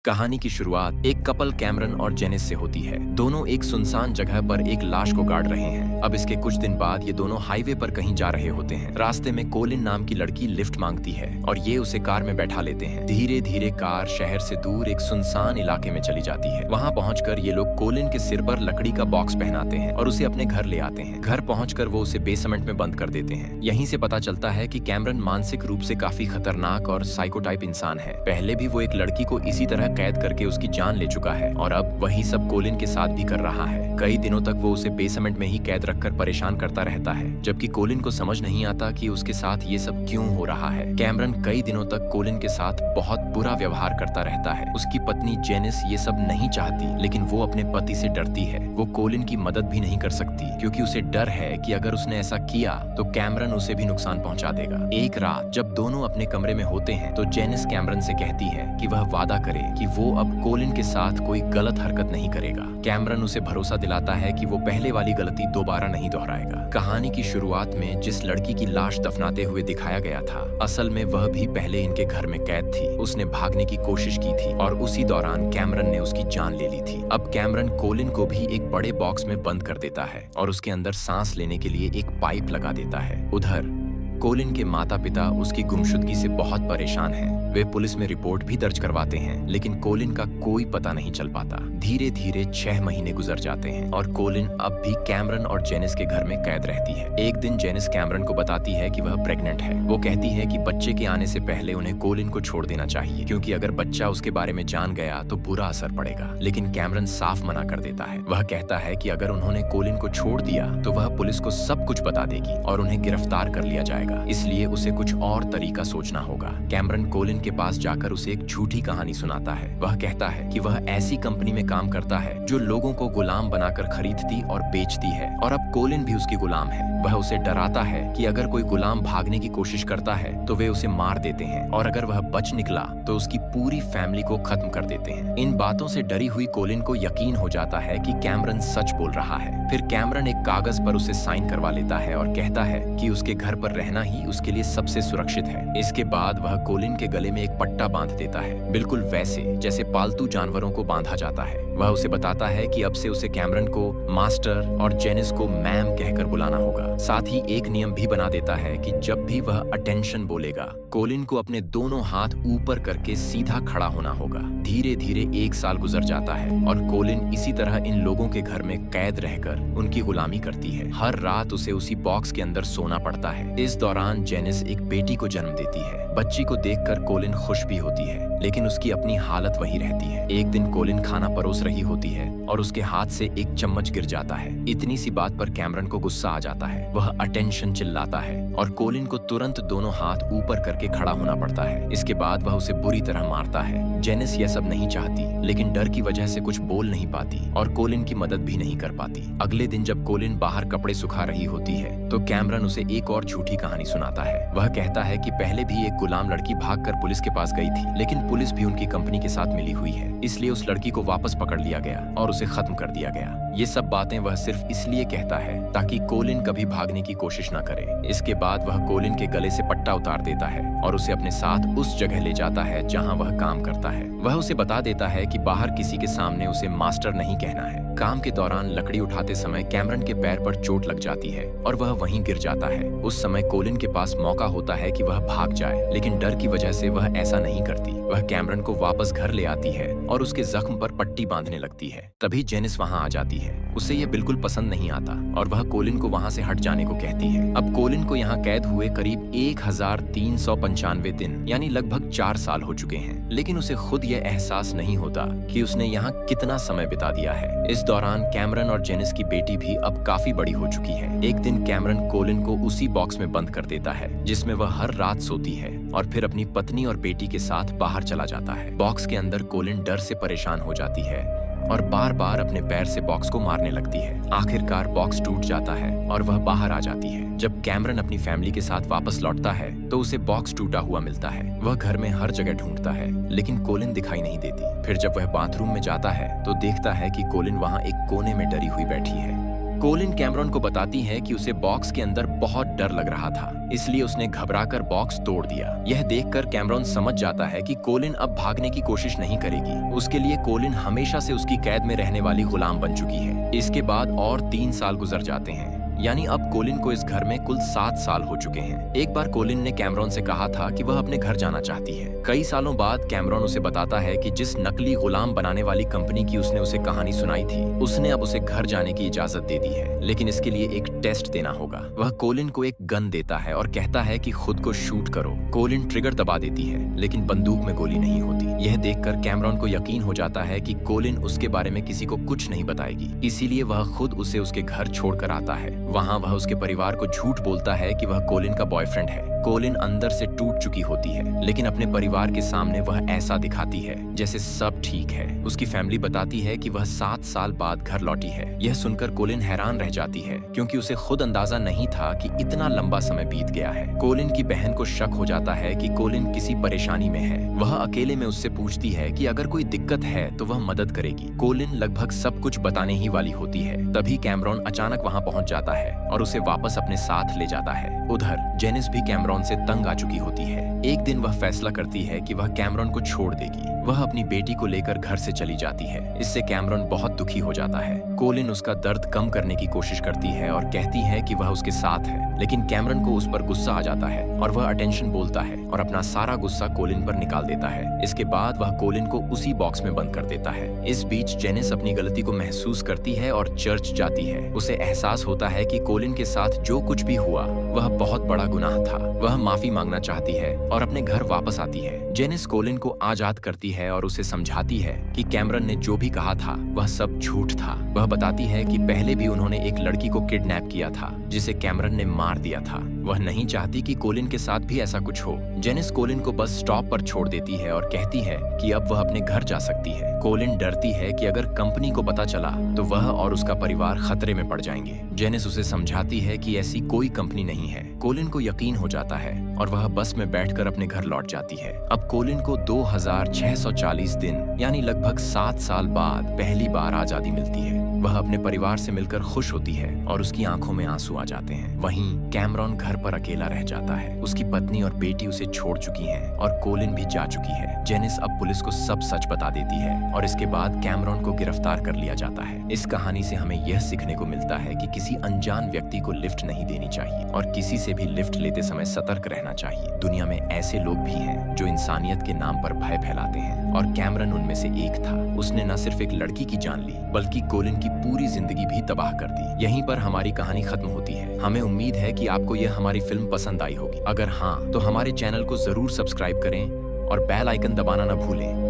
कहानी की शुरुआत एक कपल कैमरन और जेनिस से होती है। दोनों एक सुनसान जगह पर एक लाश को गाड़ रहे हैं। अब इसके कुछ दिन बाद ये दोनों हाईवे पर कहीं जा रहे होते हैं। रास्ते में कोलिन नाम की लड़की लिफ्ट मांगती है और ये उसे कार में बैठा लेते हैं। धीरे धीरे कार शहर से दूर एक सुनसान इलाके में चली जाती है। वहाँ पहुंचकर ये लोग कोलिन के सिर पर लकड़ी का बॉक्स पहनाते हैं और उसे अपने घर ले आते हैं। घर पहुंचकर वो उसे बेसमेंट में बंद कर देते हैं। यहीं से पता चलता है कि कैमरन मानसिक रूप से काफी खतरनाक और साइकोटाइप इंसान है। पहले भी वो एक लड़की को इसी तरह कैद करके उसकी जान ले चुका है और अब वही सब कोलिन के साथ भी कर रहा है। कई दिनों तक वो उसे बेसमेंट में ही कैद रखकर परेशान करता रहता है, जबकि कोलिन को समझ नहीं आता कि उसके साथ ये सब क्यों हो रहा है। कैमरन कई दिनों तक कोलिन के साथ बहुत बुरा व्यवहार करता रहता है। उसकी पत्नी जेनिस ये सब नहीं चाहती, लेकिन वो अपने पति से डरती है। वो कोलिन की मदद भी नहीं कर सकती क्योंकि उसे डर है कि अगर उसने ऐसा किया तो कैमरन उसे भी नुकसान पहुंचा देगा। एक रात जब दोनों अपने कमरे में होते हैं तो जेनिस कैमरन से कहती है कि वह वादा करे कि वो अब कोलिन के साथ कोई गलत हरकत नहीं करेगा। कैमरन उसे भरोसा दिलाता है कि वो पहले वाली गलती दोबारा नहीं दोहराएगा। कहानी की शुरुआत में जिस लड़की की लाश दफनाते हुए दिखाया गया था, असल में वह भी पहले इनके घर में कैद थी। उसने भागने की कोशिश की थी और उसी दौरान कैमरन ने उसकी जान ले ली थी। अब कैमरन कोलिन को भी एक बड़े बॉक्स में बंद कर देता है और उसके अंदर सांस लेने के लिए एक पाइप लगा देता है। उधर कोलिन के माता पिता उसकी गुमशुदगी से बहुत परेशान हैं। वे पुलिस में रिपोर्ट भी दर्ज करवाते हैं, लेकिन कोलिन का कोई पता नहीं चल पाता। धीरे धीरे 6 महीने गुजर जाते हैं और कोलिन अब भी कैमरन और जेनिस के घर में कैद रहती है। एक दिन जेनिस कैमरन को बताती है कि वह प्रेग्नेंट है। वो कहती है कि बच्चे के आने से पहले उन्हें कोलिन को छोड़ देना चाहिए, क्योंकि अगर बच्चा उसके बारे में जान गया तो बुरा असर पड़ेगा। लेकिन कैमरन साफ मना कर देता है। वह कहता है कि अगर उन्होंने कोलिन को छोड़ दिया तो वह पुलिस को सब कुछ बता देगी और उन्हें गिरफ्तार कर लिया जाएगा, इसलिए उसे कुछ और तरीका सोचना होगा। कैमरन कोलिन के पास जाकर उसे एक झूठी कहानी सुनाता है। वह कहता है कि वह ऐसी कंपनी में काम करता है जो लोगों को गुलाम बनाकर खरीदती और बेचती है और अब कोलिन भी उसकी गुलाम है। वह उसे डराता है कि अगर कोई गुलाम भागने की कोशिश करता है तो वे उसे मार देते हैं और अगर वह बच निकला तो उसकी पूरी फैमिली को खत्म कर देते हैं। इन बातों से डरी हुई कोलिन को यकीन हो जाता है कि कैमरन सच बोल रहा है। फिर कैमरन एक कागज पर उसे साइन करवा लेता है और कहता है कि उसके घर पर रहना ही उसके लिए सबसे सुरक्षित है। इसके बाद वह कोलिन के गले में एक पट्टा बांध देता है, बिल्कुल वैसे जैसे पालतू जानवरों को बांधा जाता है। वह उसे बताता है कि अब से उसे कैमरन को मास्टर और जेनिस को मैम कहकर बुलाना होगा। साथ ही एक नियम भी बना देता है कि जब भी वह अटेंशन बोलेगा, कोलिन को अपने दोनों हाथ ऊपर करके सीधा खड़ा होना होगा। धीरे धीरे 1 साल गुजर जाता है और कोलिन इसी तरह इन लोगों के घर में कैद रहकर उनकी गुलामी करती है। हर रात उसे उसी बॉक्स के अंदर सोना पड़ता है। इस दौरान जेनिस एक बेटी को जन्म देती है। बच्ची को देखकर कोलिन खुश भी होती है, लेकिन उसकी अपनी हालत वही रहती है। एक दिन कोलिन खाना परोस रही होती है और उसके हाथ से एक चम्मच गिर जाता है। इतनी सी बात पर कैमरन को गुस्सा आ जाता है। वह अटेंशन चिल्लाता है और कोलिन को तुरंत दोनों हाथ ऊपर करके खड़ा होना पड़ता है। इसके बाद वह उसे बुरी तरह मारता है। जेनिस यह सब नहीं चाहती, लेकिन डर की वजह से कुछ बोल नहीं पाती और कोलिन की मदद भी नहीं कर पाती। अगले दिन जब कोलिन बाहर कपड़े सुखा रही होती है तो कैमरन उसे एक और झूठी कहानी सुनाता है। वह कहता है कि पहले भी एक गुलाम लड़की भागकर पुलिस के पास गई थी, लेकिन पुलिस भी उनकी कंपनी के साथ मिली हुई है, इसलिए उस लड़की को वापस पकड़ लिया गया और उसे खत्म कर दिया गया। ये सब बातें वह सिर्फ इसलिए कहता है ताकि कोलिन कभी भागने की कोशिश न करे। इसके बाद वह कोलिन के गले से पट्टा उतार देता है और उसे अपने साथ उस जगह ले जाता है जहां वह काम करता है। वह उसे बता देता है कि बाहर किसी के सामने उसे मास्टर नहीं कहना है। काम के दौरान लकड़ी उठाते समय कैमरन के पैर पर चोट लग जाती है और वह वहीं गिर जाता है। उस समय कोलिन के पास मौका होता है कि वह भाग जाए, लेकिन डर की वजह से वह ऐसा नहीं करती। वह कैमरन को वापस घर ले आती है और उसके जख्म पर पट्टी बांधने लगती है। तभी जेनिस वहां आ जाती है। उसे यह बिल्कुल पसंद नहीं आता और वह कोलिन को वहां से हट जाने को कहती है। अब कोलिन को यहाँ कैद हुए करीब 1395 दिन यानी लगभग 4 साल हो चुके हैं, लेकिन उसे खुद यह एहसास नहीं होता कि उसने यहाँ कितना समय बिता दिया है। इस दौरान कैमरन और जेनिस की बेटी भी अब काफी बड़ी हो चुकी है। एक दिन कैमरन कोलिन को उसी बॉक्स में बंद कर देता है जिसमें वह हर रात सोती है और फिर अपनी पत्नी और बेटी के साथ बाहर चला जाता है। बॉक्स के अंदर कोलिन डर से परेशान हो जाती है और बार बार अपने पैर से बॉक्स को मारने लगती है। आखिरकार बॉक्स टूट जाता है और वह बाहर आ जाती है। जब कैमरन अपनी फैमिली के साथ वापस लौटता है तो उसे बॉक्स टूटा हुआ मिलता है। वह घर में हर जगह ढूंढता है, लेकिन कोलिन दिखाई नहीं देती। फिर जब वह बाथरूम में जाता है तो देखता है कि कोलिन वहां एक कोने में डरी हुई बैठी है। कोलिन कैमरॉन को बताती है कि उसे बॉक्स के अंदर बहुत डर लग रहा था, इसलिए उसने घबराकर बॉक्स तोड़ दिया। यह देखकर कैमरॉन समझ जाता है कि कोलिन अब भागने की कोशिश नहीं करेगी। उसके लिए कोलिन हमेशा से उसकी कैद में रहने वाली गुलाम बन चुकी है। इसके बाद और 3 साल गुजर जाते हैं, यानी अब कोलिन को इस घर में कुल 7 साल हो चुके हैं। एक बार कोलिन ने कैमरॉन से कहा था कि वह अपने घर जाना चाहती है। कई सालों बाद कैमरॉन उसे बताता है कि जिस नकली गुलाम बनाने वाली कंपनी की उसने उसे कहानी सुनाई थी, उसने अब उसे घर जाने की इजाजत दे दी है, लेकिन इसके लिए एक टेस्ट देना होगा। वह कोलिन को एक गन देता है और कहता है कि खुद को शूट करो। कोलिन ट्रिगर दबा देती है, लेकिन बंदूक में गोली नहीं होती। यह देखकर कैमरॉन को यकीन हो जाता है कि कोलिन उसके बारे में किसी को कुछ नहीं बताएगी, इसीलिए वह खुद उसे उसके घर छोड़कर आता है। वहाँ वह उसके परिवार को झूठ बोलता है कि वह कोलिन का बॉयफ्रेंड है। कोलिन अंदर से टूट चुकी होती है, लेकिन अपने परिवार के सामने वह ऐसा दिखाती है जैसे सब ठीक है। उसकी फैमिली बताती है कि वह 7 साल बाद घर लौटी है। यह सुनकर कोलिन हैरान रह जाती है, क्योंकि उसे खुद अंदाजा नहीं था कि इतना लंबा समय बीत गया है। कोलिन की बहन को शक हो जाता है कि कोलिन किसी परेशानी में है। वह अकेले में उससे पूछती है कि अगर कोई दिक्कत है तो वह मदद करेगी। कोलिन लगभग सब कुछ बताने ही वाली होती है, तभी कैमरॉन अचानक वहाँ पहुँच जाता है और उसे वापस अपने साथ ले जाता है। उधर जेनिस भी कैमरॉन से तंग आ चुकी होती है। एक दिन वह फैसला करती है कि वह कैमरॉन को छोड़ देगी। वह अपनी बेटी को लेकर घर से चली जाती है। इससे कैमरॉन बहुत दुखी हो जाता है। कोलिन उसका दर्द कम करने की कोशिश करती है और कहती है कि वह उसके साथ है, लेकिन कैमरॉन को उस पर गुस्सा आ जाता है और वह अटेंशन बोलता है और अपना सारा गुस्सा कोलिन पर निकाल देता है। इसके बाद वह कोलिन को उसी बॉक्स में बंद कर देता है। इस बीच जेनिस अपनी गलती को महसूस करती है और चर्च जाती है। उसे एहसास होता है कि कोलिन के साथ जो कुछ भी हुआ वह बहुत बड़ा गुनाह था। वह माफी मांगना चाहती है और अपने घर वापस आती है। जेनिस कोलिन को आजाद करती है और उसे समझाती है कि कैमरॉन ने जो भी कहा था वह सब झूठ था। वह बताती है कि पहले भी उन्होंने एक लड़की को किडनैप किया था, जिसे कैमरॉन ने मार दिया था। वह नहीं चाहती कि कोलिन के साथ भी ऐसा कुछ हो। जेनिस कोलिन को बस स्टॉप पर छोड़ देती है और कहती है कि अब वह अपने घर जा सकती है। कोलिन डरती है कि अगर कंपनी को पता चला तो वह और उसका परिवार खतरे में पड़ जाएंगे। जेनिस उसे समझाती है कि ऐसी कोई कंपनी नहीं है। कोलिन को यकीन हो जाता है और वह बस में बैठकर अपने घर लौट जाती है। अब कोलिन को 2640 दिन यानी लगभग 7 साल बाद पहली बार आजादी मिलती है। वह अपने परिवार से मिलकर खुश होती है और उसकी आंखों में आंसू आ जाते हैं। वहीं कैमरॉन घर पर अकेला रह जाता है। उसकी पत्नी और बेटी उसे छोड़ चुकी हैं और कोलिन भी जा चुकी है। जेनिस अब पुलिस को सब सच बता देती है और इसके बाद कैमरॉन को गिरफ्तार कर लिया जाता है। इस कहानी से हमें यह सीखने को मिलता है कि किसी अनजान व्यक्ति को लिफ्ट नहीं देनी चाहिए और किसी से भी लिफ्ट लेते समय सतर्क रहना चाहिए। दुनिया में ऐसे लोग भी हैं जो इंसानियत के नाम पर भय फैलाते हैं और कैमरॉन उनमें से एक था। उसने न सिर्फ एक लड़की की जान ली बल्कि कोलिन की पूरी जिंदगी भी तबाह कर दी। यहीं पर हमारी कहानी खत्म होती है। हमें उम्मीद है कि आपको यह हमारी फिल्म पसंद आई होगी। अगर हाँ तो हमारे चैनल को जरूर सब्सक्राइब करें और बेल आइकन दबाना न भूलें।